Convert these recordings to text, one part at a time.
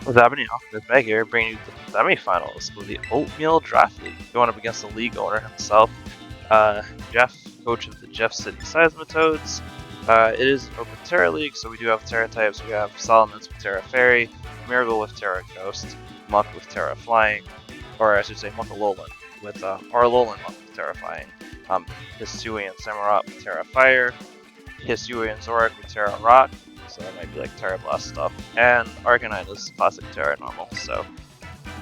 What's happening? This Meg here, bringing you the semifinals of the Oatmeal Draft League. Going up against the league owner himself, Jeff, coach of the Jeff City Seismitoads. It is an open Tera league, so we do have Tera types. We have Salamence with Tera Fairy, Miracle with Tera Ghost, Muck with Tera Flying, or I should say Muck Alolan with Alolan Muck with Tera Flying, Hisui and Samurott with Tera Fire, Hisui and Zoroark with Tera Rock. So that might be like Tera Blast stuff. And Arcanine is classic Tera normal. So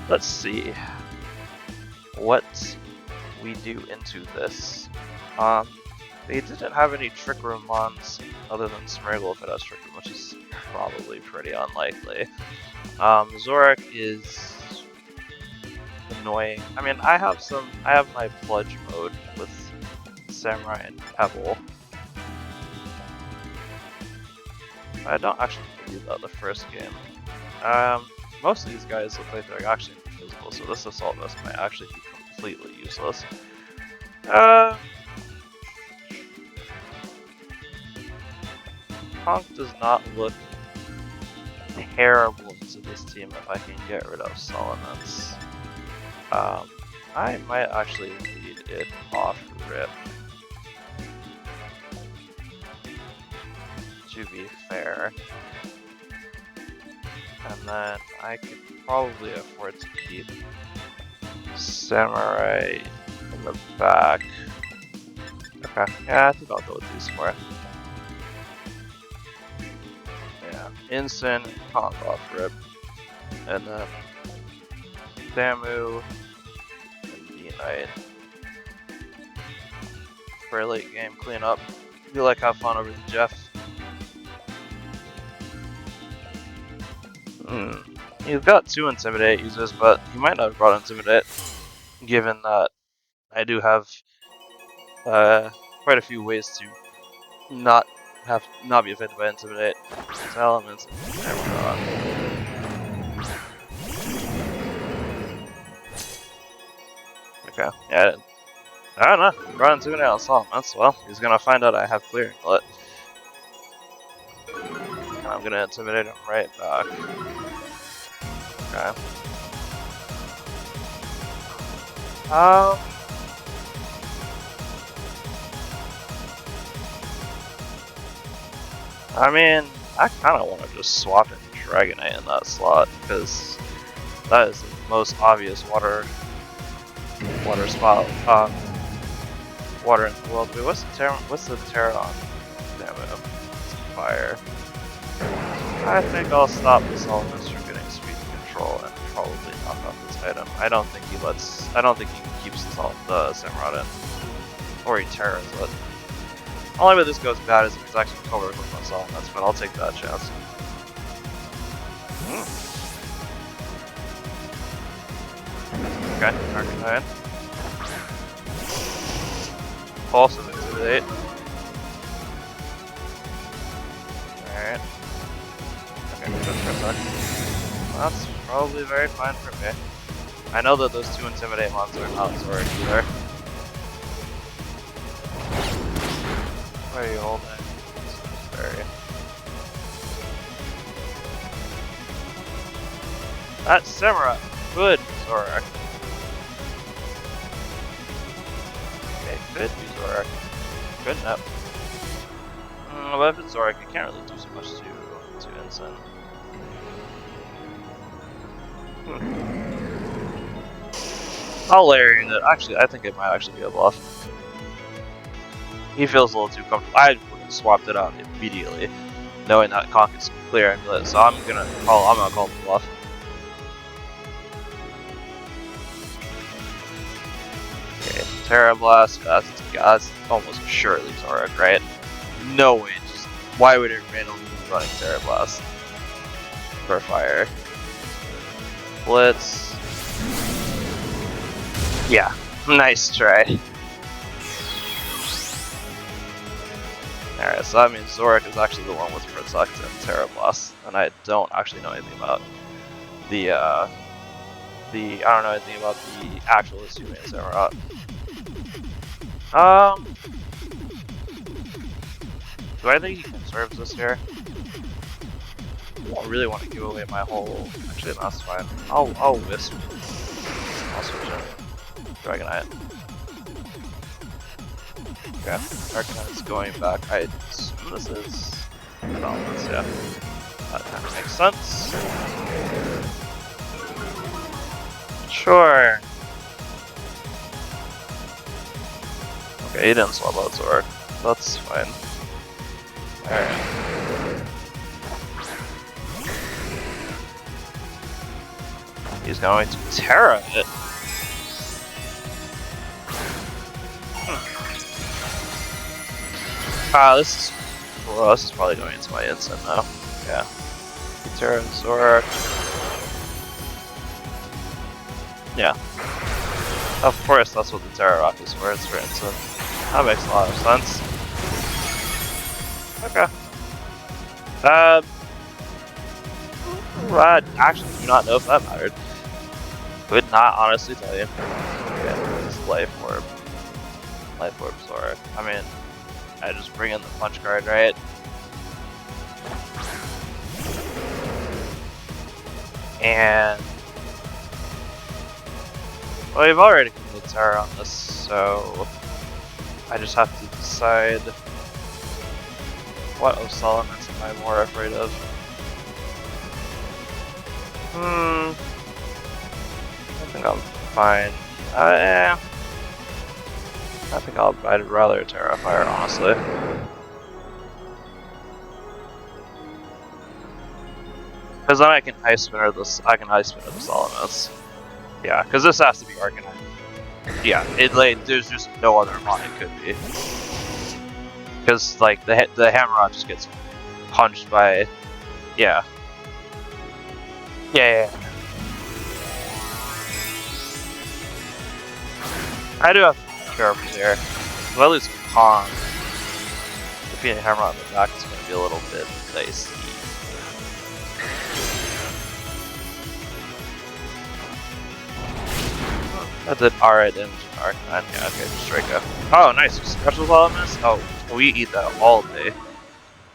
let's see what we do into this. They didn't have any Trick Room mons other than Smeargle if it has Trick Room, which is probably pretty unlikely. Zoroark is annoying. I mean, I have my Pludge mode with Samurai and Pebble. I don't actually believe that the first game. Most of these guys look like they're actually invisible, so this Assault Vest might actually be completely useless. Honk does not look terrible to this team if I can get rid of Salamence. I might actually lead it off rip. To be fair. And then I could probably afford to keep Samurai in the back. Okay, yeah, I think I'll go with these four. Yeah, Incin, Honk off rip. And then Samu and D-Knight. For a late game cleanup. Feel like have fun over the Jeff. He's got 2 Intimidate users, but he might not have brought Intimidate, given that I do have quite a few ways to not be affected by Intimidate. Elements. Okay, yeah, I don't know. He brought Intimidate on Salamence. Well, he's gonna find out I have Clearing Lit. And I'm gonna Intimidate him right back. Okay. I mean, I kind of want to just swap in Dragonite in that slot, because that is the most obvious water spot, water in the world. Wait, what's the Tera on? Damn it, it's fire. I think I'll stop this Salamence from getting speed control and probably knock off this item. I don't think he keeps the Samurott in. Or he Teras it. Only way this goes bad is if he's actually covered with my Salamence, but I'll take that chance. Okay, Arcanine. Pulse of Intimidate. Alright. Okay, just for a sec. That's probably very fine for me. I know that those 2 Intimidate mons are not Zoroark either. Where are you holding? Fairy. That's Samurai. Good Zoroark. Okay, could be Zoroark. Couldn't have. But if it's Zoroark, you can't really do so much to Incin. I'll layer it. Actually, I think it might actually be a bluff. He feels a little too comfortable. I would have swapped it out immediately, knowing that Conk is clear amulet. So I'm gonna call the bluff. Okay, Tera Blast. That's almost surely Zoroark, right? No way. Just why would it randomly be running Tera Blast for fire? Blitz. Yeah, nice try. Alright, so that means Zoroark is actually the one with Protect and Tera Blast, and I don't actually know anything about the actual Hisui and Samurott. Do I think he conserves this here? don't really want to give away my whole. Actually, that's fine. I'll Wisp. I'll switch in. Dragonite. Okay, Dragonite is going back. I assume this is balance, yeah. That kind of makes sense. Sure. Okay, he didn't swap out Zorak. That's fine. Alright. He's going to Tera it. This is probably going into my Incin now. Yeah. Tera and Zorak. Yeah. Of course, that's what the Tera Rock is for. It's for Incin. That makes a lot of sense. Okay. I actually do not know if that mattered. Could not honestly tell you. Okay, it's Life Orb. Life Orb Zorak. I mean, I just bring in the punch card, right? And well, we've already killed Tera on this, so I just have to decide what Osalamence am I more afraid of. I think I'm fine. Yeah. I think I'd rather Terrafire, honestly. Because then I can Ice Spinner this. I can Ice Spinner the Salamence. Yeah, because this has to be Arcanine. Yeah, there's just no other mod it could be. Because like the Hammerot just gets punched by, yeah. I do have to be careful here. If I lose Pong, defeating Hammerot in the back is going to be a little bit dicey. That did alright damage in Arcanine. Yeah, okay, just Draco. Oh, nice. Special Elements? Oh, we eat that all day.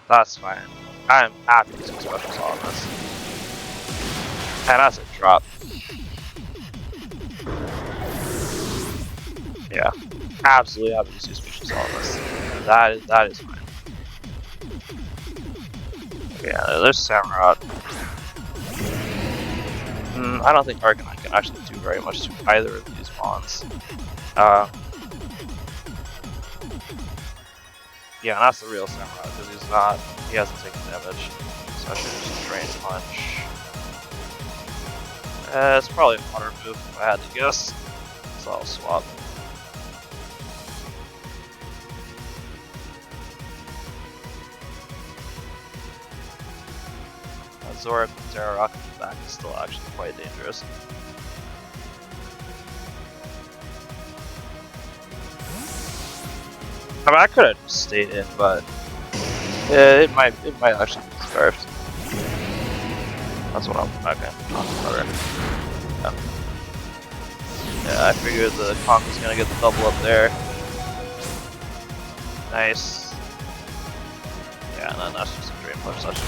That's fine. I am happy to see Special Elements. And that's a drop. Yeah, absolutely happy to see Special Elements. That is fine. Yeah, there's Samurott. I don't think Arcanine can actually do very much to either of these mons. Yeah, and that's the real Samurai, because he hasn't taken damage. So I should just Drain Punch. It's probably a water move if I had to guess. So I'll swap. Zorak with Tera Rock in the back is still actually quite dangerous. I mean, I could have stayed in, but yeah, it might actually be scarfed. That's what I'm okay. Yeah, I figured the Conk was gonna get the double up there. Nice. Yeah, and then that's just a Drain Punch. That's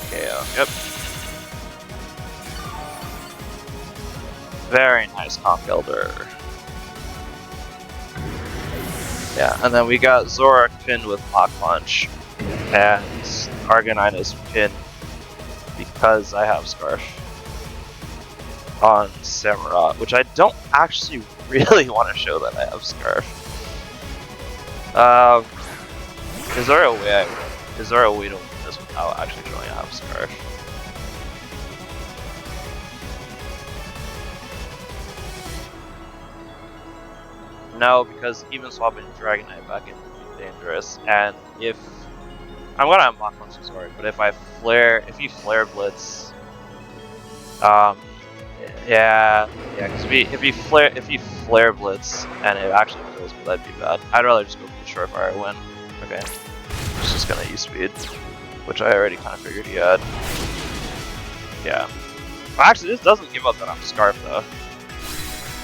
KO. Yep. Very nice Conk Elder. Yeah, and then we got Zorak pinned with Mach Punch, and Arcanine is pinned because I have Scarf on Samurott, which I don't actually really want to show that I have Scarf. Is there a way to win this without actually showing I have Scarf? No, because even swapping Dragonite back in would be dangerous, and if I'm gonna have Mach Punch Zorak, but if he Flare Blitz, yeah, because if he Flare Blitz and it actually kills me, that'd be bad. I'd rather just go for the Short Fire win. Okay, he's just gonna use Speed, which I already kind of figured he had. Yeah, well, actually this doesn't give up that I'm Scarf though,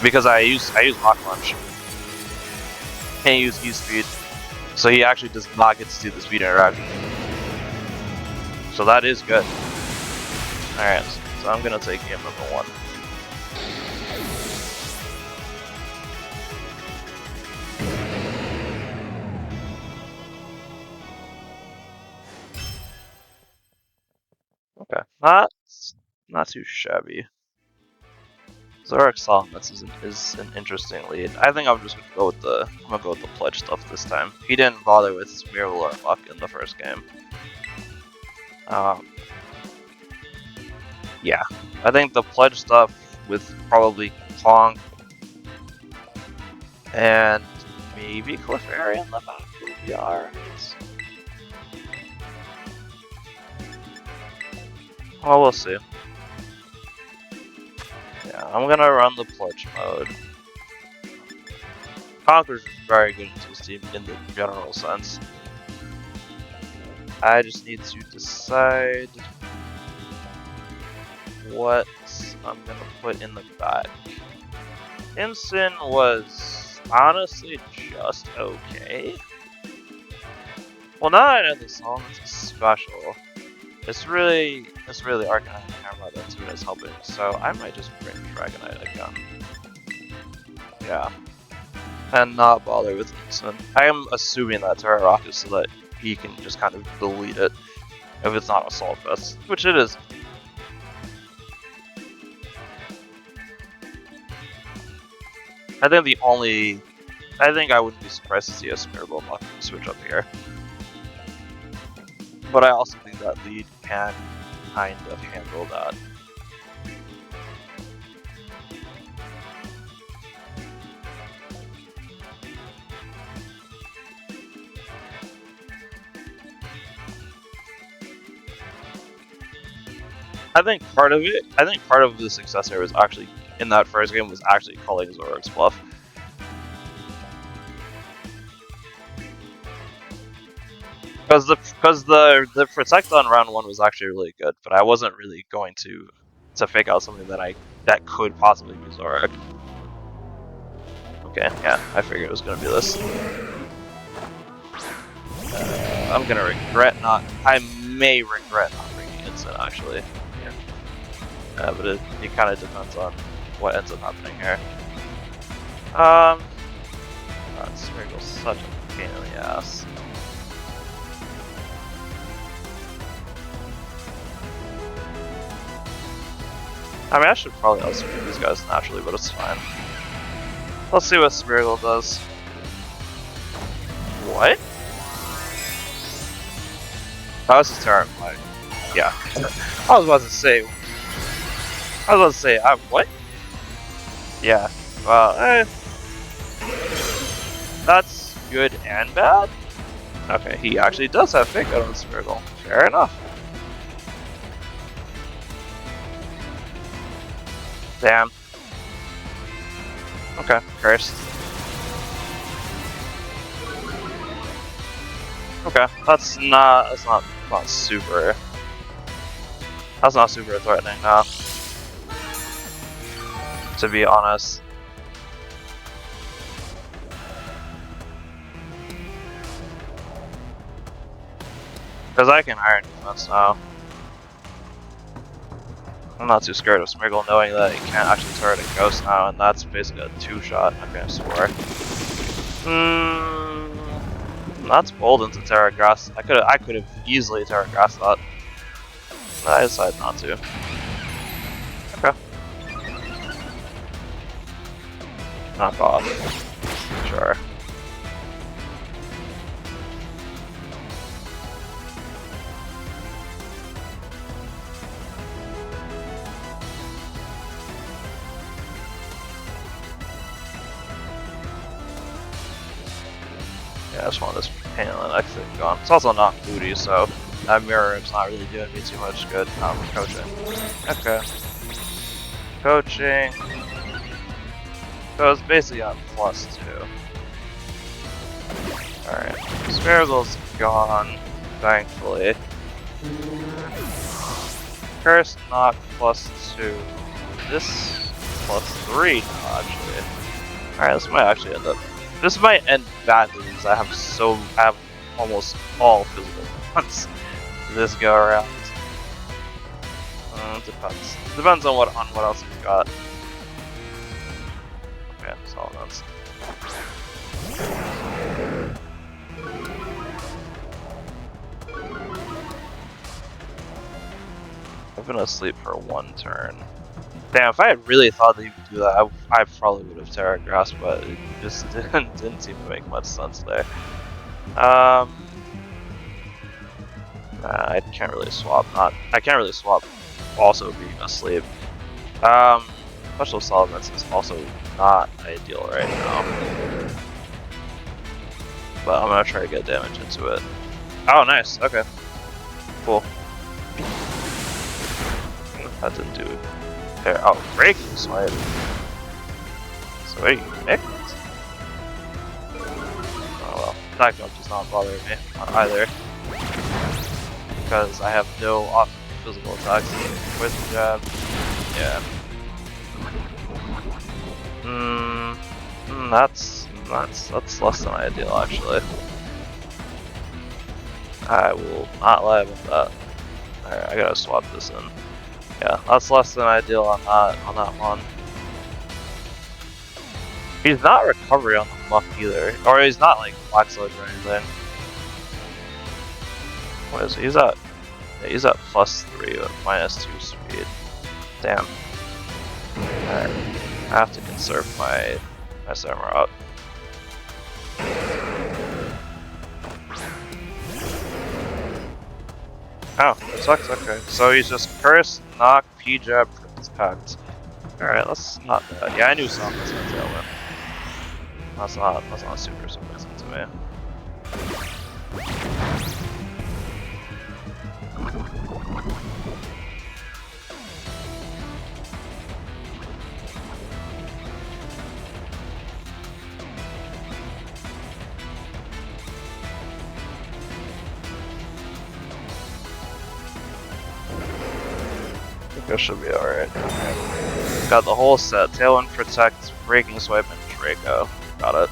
because I use Mach Punch. Can't use E-Speed, so he actually does not get to do the speed interaction. So that is good. Alright, so I'm gonna take game number 1. Okay, not too shabby. Zorak Solomons is an interesting lead. I think I'm just gonna go with the pledge stuff this time. He didn't bother with Smeargle or Luck in the first game. Yeah, I think the pledge stuff with probably Kong and maybe Clefairy in the back would be alright. Well, we'll see. Yeah, I'm gonna run the pledge mode. Conker's very good into his team in the general sense. I just need to decide what I'm gonna put in the back. Incin was honestly just okay. Well, now that I know the song is special, it's really Arcanine and Hammer that's what is helping. So I might just bring Dragonite again. Yeah. And not bother with Incin. I am assuming that Tera Rock is so that he can just kind of delete it if it's not Assault Vest, which it is. I think I wouldn't be surprised to see a Smeargle switch up here. But I also think that lead can kind of handle that. I think part of the success here was actually, in that first game, was actually calling Zorak's bluff. Because the Protect on round 1 was actually really good, but I wasn't really going to fake out something that could possibly be Zorak. Okay, yeah, I figured it was gonna be this. I'm gonna regret not. I may regret not bringing Incin actually. But it kind of depends on what ends up happening here. God, Smeargle's such a pain in the ass. I mean, I should probably outspeed these guys naturally, but it's fine. Let's see what Smeargle does. What? Oh, this is terrifying. Yeah. I was about to say, what? Yeah, well, that's good and bad. Okay, he actually does have Fake Out on Smeargle. Fair enough. Damn. Okay, cursed. Okay, that's not super. That's not super threatening, no. To be honest. Because I can Iron Defense now. I'm not too scared of Smeargle knowing that he can't actually turret a Ghost now, and that's basically a 2-shot. Okay, I swear. That's bold into Terra Grass. I could have easily Terra Grass that. I decided not to. Okay. Knock off. Sure. Yeah, I just want this pain in the neck thing gone. It's also not booty, so that mirror is not really doing me too much good. Coaching. Okay. Coaching. So it's basically on +2. Alright. Smeargle's gone, thankfully. Curse not +2. This +3 now, actually. Alright, this might actually end up. This might end badly because I have almost all physical ones this go around. Depends. Depends on what else he's got. Okay, Solomon's. I've been asleep for 1 turn. Damn, if I had really thought that he would do that, I probably would have Tera Grass, but it just didn't seem to make much sense there. Nah, I can't really swap. I can't really swap. Also being asleep. Special Solvents is also not ideal right now. But I'm gonna try to get damage into it. Oh, nice. Okay. Cool. That didn't do it. There. Oh, breaking swipe. So wait, mix? Oh well. Attack jump does not bother me either. Because I have no physical attacks. Poison jab. Yeah. That's less than ideal actually. I will not lie about that. Alright, I gotta swap this in. Yeah, that's less than ideal on that one. He's not recovery on the muck either. Or he's not like Black Sludge or anything. What is he? He's at +3 with -2 speed. Damn. Alright. I have to conserve my Samurai. Oh, that sucks, okay. So he's just Curse, Knock, P-Jab, Protect. Alright, that's not bad. Yeah, I knew something was gonna tailwind. That's not super surprising to me. I should be alright. Got the whole set. Tailwind, Protect, Breaking Swipe, and Draco. Got it.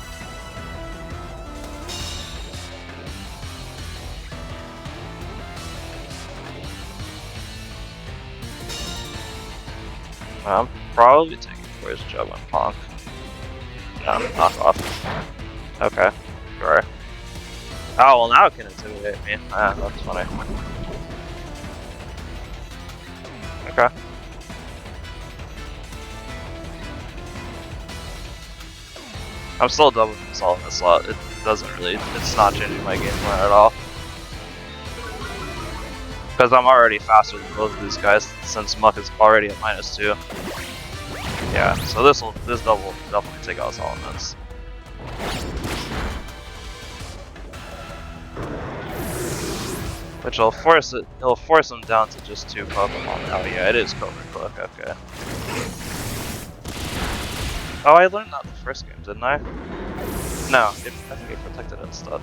I'm probably taking Poison Jab on Ponk. No, knock off. Okay, sure. Oh, well now it can intimidate me. Ah, that's funny. Okay. I'm still double solving this slot. It doesn't really, it's not changing my game plan at all. Because I'm already faster than both of these guys since Muck is already at -2. Yeah, so this double will definitely take out Solomons. Which will force it'll force them down to just 2 Pokemon. Oh yeah, it is Cobra Click, okay. Oh, I learned that the first game, didn't I? No, I think it protected it instead.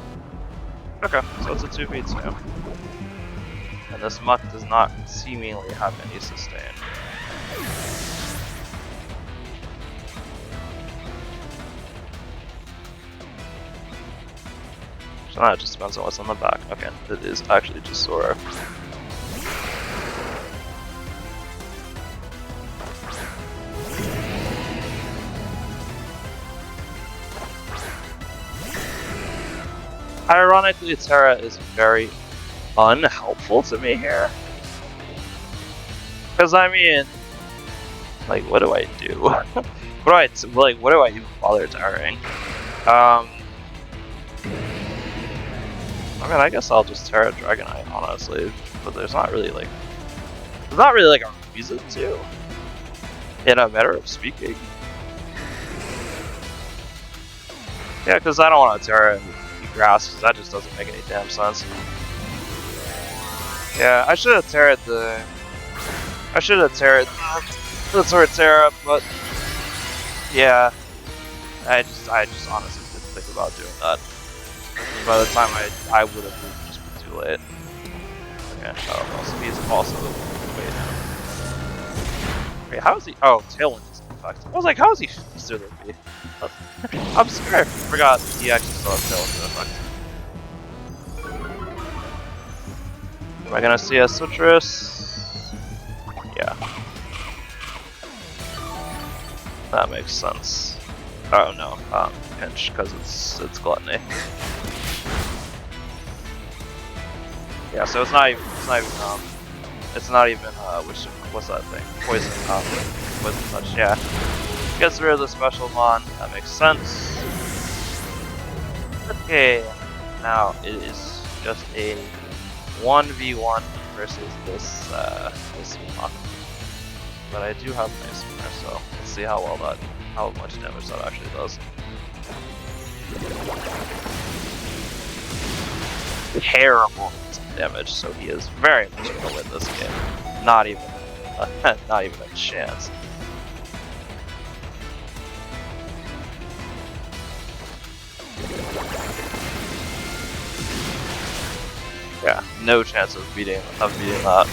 Okay, so it's a 2v2. And this Muck does not seemingly have any sustain. So now it just depends on what's on the back. Okay, it is actually just Sora. Ironically, Tera is very unhelpful to me here. Because I mean, like, what do I do? what do I even bother Teraing? I mean, I guess I'll just Tera Dragonite, honestly, but there's not really like a reason to. In a matter of speaking. Yeah, because I don't want to Tera Grass, because that just doesn't make any damn sense. Yeah, I should have Tera'd the Sword Tera, but yeah, I just honestly didn't think about doing that. By the time I would have just been too late. Okay, shut up. Also, he's also wait, how is he? Oh, Tailwind is in effect. I was like, how is he faster than me? I'm scared. I forgot he actually still has Tailwind in effect. Am I gonna see a Citrus? Yeah. That makes sense. Oh no, pinch, because it's gluttony. Yeah, so it's not even what's that thing? Poison, poison touch, yeah. Gets rid of the special mon, that makes sense. Okay, now it is just a 1v1 versus this mon. But I do have my spinner, so let's see how much damage that actually does. Terrible damage, so he is very much gonna win this game. Not even a chance. Yeah, no chance of beating that.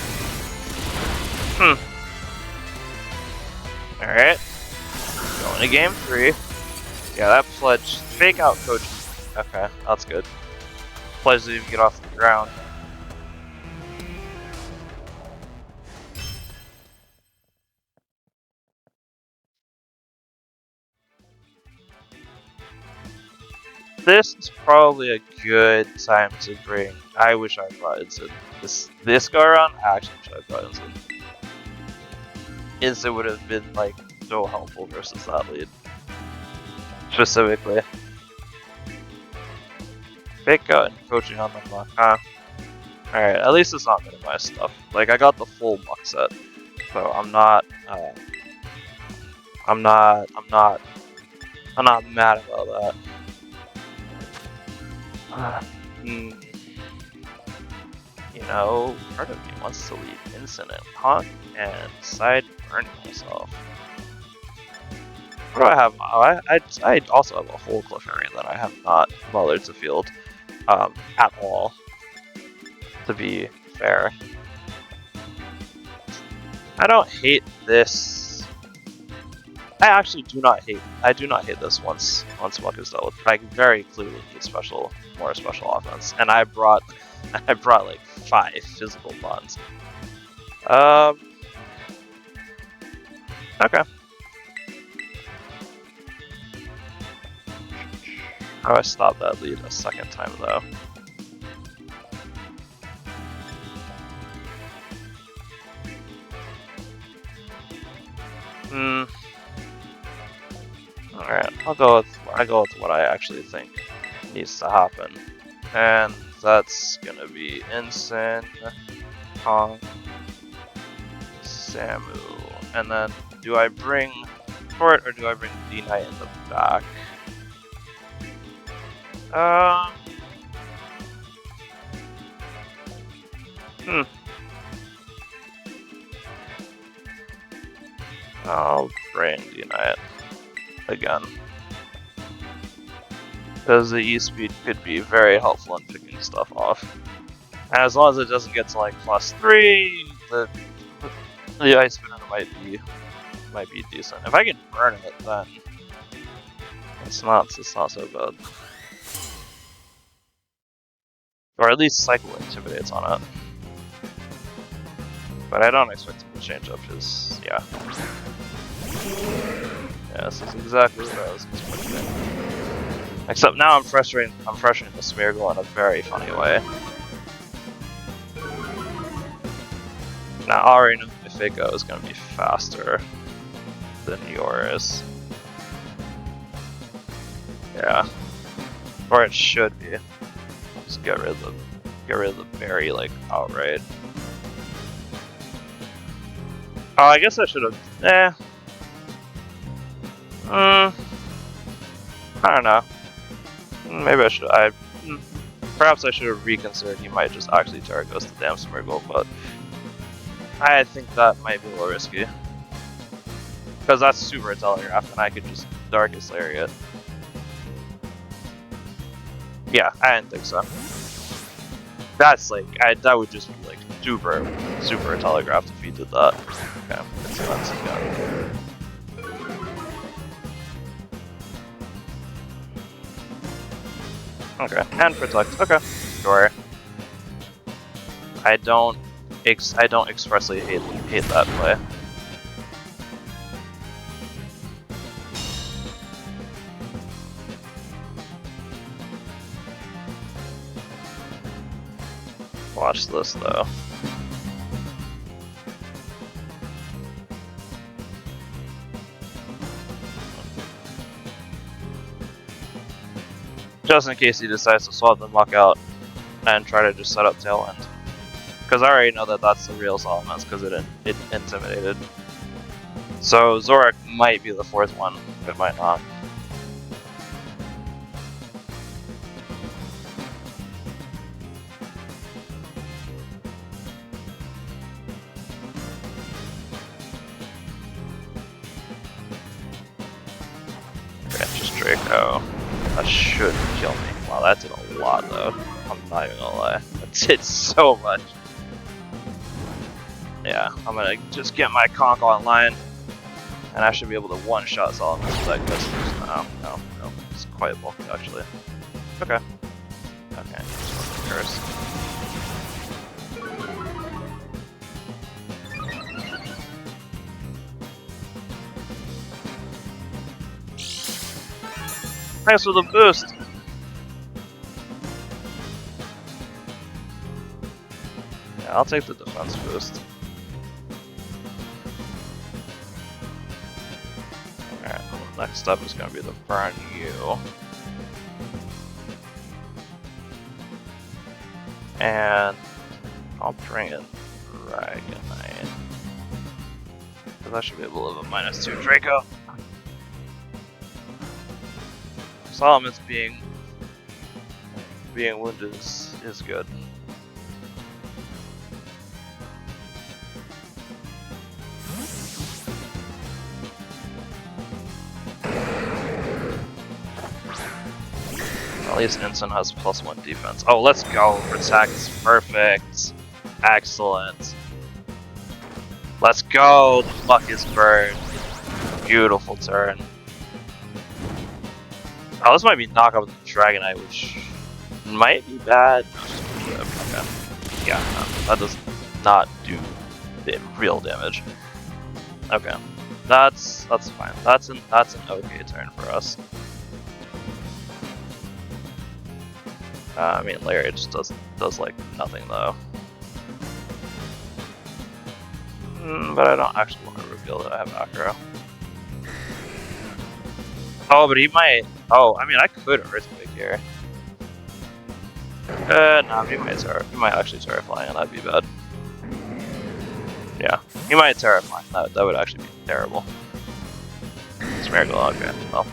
Alright. Going to game 3. Yeah, that pledge. Fake out coach. Okay, that's good. Pledge didn't even get off the ground. This is probably a good time to bring. I wish I brought Incin. This go around, I actually wish I brought Incin. Incin would have been like so helpful versus that lead. Specifically. Fake out and coaching on the muck, huh? Alright, at least it's not minimized stuff. Like, I got the full muck set. So I'm not mad about that. You know, part of me wants to leave Incin and Hawk and decide burning myself. What do I have? I also have a whole cliff area that I have not bothered to field at all, to be fair. I don't hate this. I do not hate this once Muck is dealt with. But I very clearly need more special offense, and I brought like 5 physical bonds. Okay. How do I stop that lead a second time though? Alright, I go with what I actually think needs to happen. And that's gonna be Incin, Kong, Samu. And then do I bring Fort or do I bring D-Knight in the back? I'll bring D-Knight again. Because the E-Speed could be very helpful in picking stuff off. And as long as it doesn't get to like +3, the Ice Spinner might be decent. If I can burn it, then it's not so bad. Or at least Cycle Intimidates on it. But I don't expect him to change up his, yeah. Yeah, this is exactly what I was expecting. Except now I'm pressuring the Smeargle in a very funny way. Now I already know my Fake-Out is going to be faster than yours. Yeah. Or it should be. Just get rid of the berry like outright. Oh, I guess I should have. I don't know. Maybe I should. Perhaps I should have reconsidered. He might just actually Tera Ghost the damn Smeargle, but I think that might be a little risky because that's super telegraph, and I could just Darkest Lariat. Yeah, I didn't think so. That's like that would just be like super telegraphed if he did that. Okay, makes sense. Yeah. Okay, and protect. Okay, sure. I don't I don't expressly hate that play. Watch this though. Just in case he decides to swap the muck out and try to just set up Tailwind. Because I already know that that's the real Solomons, because it intimidated. So Zorak might be the fourth one, it might not. Okay, just Draco. That should kill me. Wow, that did a lot though. I'm not even gonna lie. That did so much. Yeah, I'm gonna just get my conk online, and I should be able to one-shot Solomon with that Curse. No. It's quite bulky actually. Okay. Okay, just Curse. Thanks for the boost! Yeah, I'll take the defense boost. Alright, next up is going to be the Burn You. And I'll bring in Dragonite. Because I should be able to live a -2 Draco. Solomon's being wounded is good. At least Incin has +1 defense. Oh, let's go! Protect, perfect, excellent. Let's go! The muck is burned. Beautiful turn. Oh, this might be knock up the Dragonite, which might be bad. Okay. Yeah, no, that does not do real damage. Okay, that's fine. That's an okay turn for us. I mean, Larry just does like nothing though. But I don't actually want to reveal that I have Acro. Oh, but he might. Oh, I mean, I could Earthquake here. No, he might actually Terraflying, and that'd be bad. Yeah, he might Terraflying. That would actually be terrible. Smeargle, okay. Well,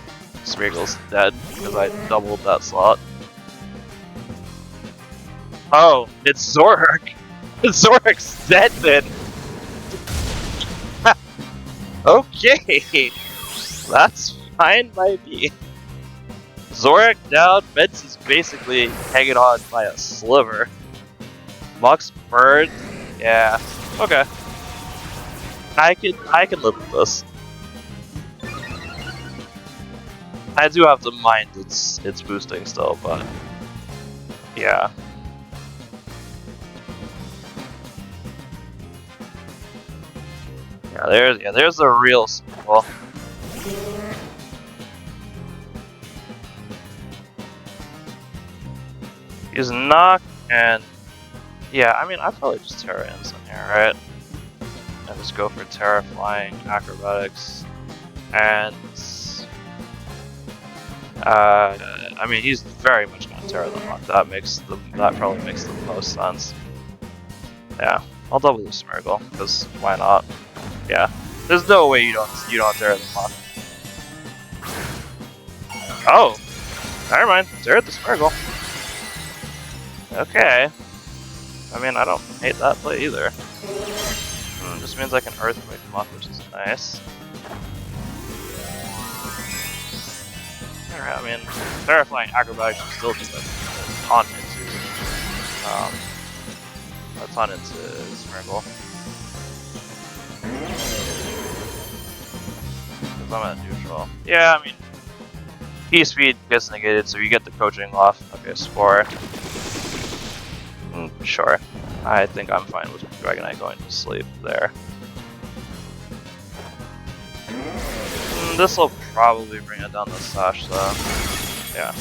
Smeargle's dead because I doubled that slot. Oh, it's Zorak. Zorak's dead then. Okay, that's fine by me. Zorak down, Meds is basically hanging on by a sliver. Muck's burned, yeah, okay. I can live with this. I do have to mind its boosting still, but yeah. There's the real spool. Use knock and yeah, I mean I probably just Tera Incin here, right? And just go for Tera Flying, Acrobatics, and I mean he's very much gonna Tera the muck. That probably makes the most sense. Yeah, I'll double the Smeargle because why not? Yeah, there's no way you don't Tera the muck. Oh, never mind, Tera the Smeargle. Okay. I mean, I don't hate that play either. Just means I can Earthquake Muck, which is nice. Alright, I mean, Terraflying Acrobatics should still do a ton into Smeargle. Because I'm at neutral. Yeah, I mean, E-Speed gets negated, so you get the coaching off. Okay, Spore. Sure. I think I'm fine with Dragonite going to sleep there. This will probably bring it down to Sash, though. Yeah.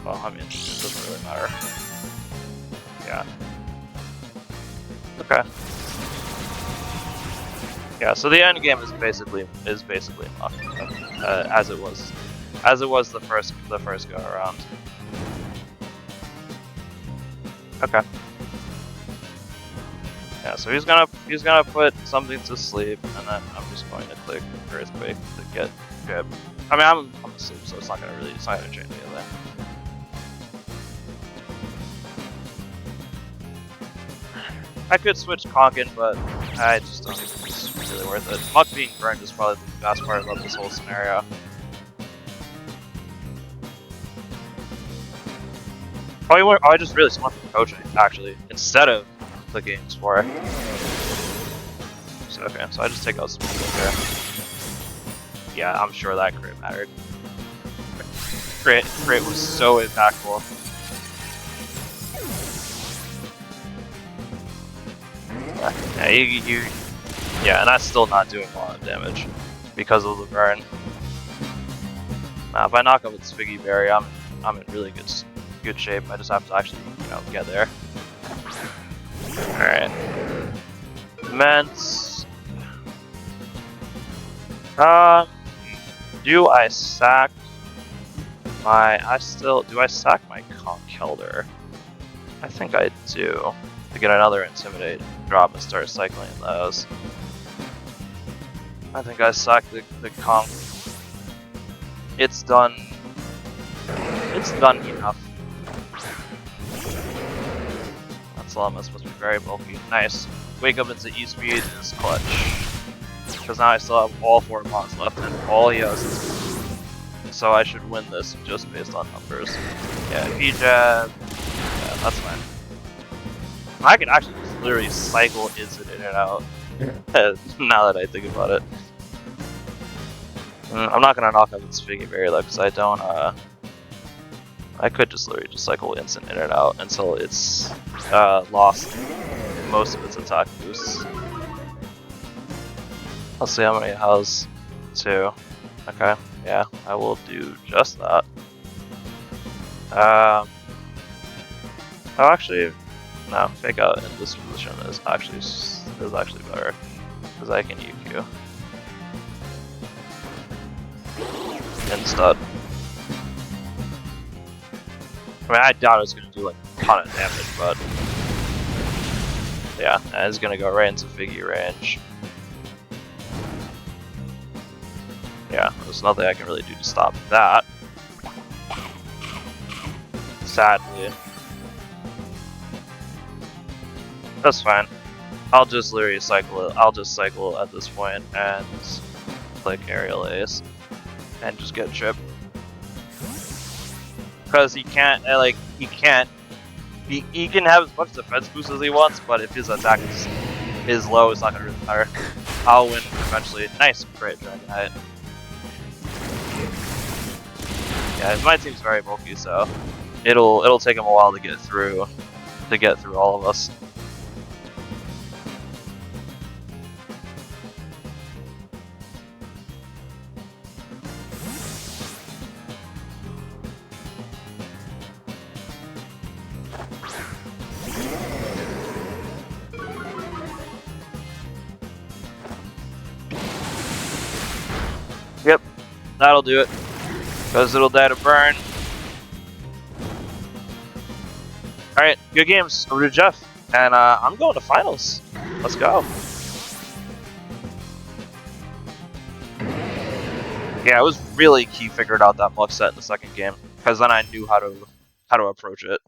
Well, I mean, it doesn't really matter. Yeah. Okay. Yeah. So the end game is basically mucked, as it was the first go around. Okay. Yeah, so he's gonna put something to sleep, and then I'm just going to click Earthquake to get Grip. I mean, I'm asleep, so it's not gonna change anything. I could switch Conkin, but I just don't think it's really worth it. Muck being burned is probably the best part about this whole scenario. I just really want to approach it, actually, instead of clicking Explore. So, okay, so I just take out some here. Yeah, I'm sure that crit mattered. Crit was so impactful. Yeah, yeah, and that's still not doing a lot of damage because of the burn. Now, if I knock up its Figgy Berry, I'm in really good shape. I just have to actually, get there. Alright. Immense. Do I sack my... do I sack my Conkeldurr? I think I do. To get another Intimidate drop and start cycling those. I think I sack the Conk. It's done. It's done enough. That's all. That's supposed to be very bulky. Nice. Wake up into E-Speed is clutch. Because now I still have all 4 mods left, and all he has is... So I should win this just based on numbers. Yeah, P-Jab. Yeah, that's fine. I can actually just literally cycle Incin in and out. Now that I think about it. I'm not gonna knock up its Figgy Berry though, because I don't, I could just literally just cycle Incin in and out until it's lost most of its attack boosts. Let's see how many it has. 2. Okay, yeah, I will do just that. Oh, actually, no, Fake Out in this position is actually better, because I can EQ instead. I mean, I doubt it's going to do like a ton of damage, but yeah, and it's going to go right into Figgy range. Yeah, there's nothing I can really do to stop that. Sadly. That's fine. I'll just literally cycle it. I'll just cycle at this point and click Aerial Ace and just get Chip. Because he can't, he can have as much defense boost as he wants, but if his attack is low, it's not going to really matter. I'll win eventually. Nice, great Dragonite. Yeah, my team's very bulky, so it'll take him a while to get through all of us. Yep, that'll do it. Because it'll die to burn. Alright, good games. Over to Jeff. And I'm going to finals. Let's go. Yeah, it was really key figured out that Muck set in the second game. Because then I knew how to approach it.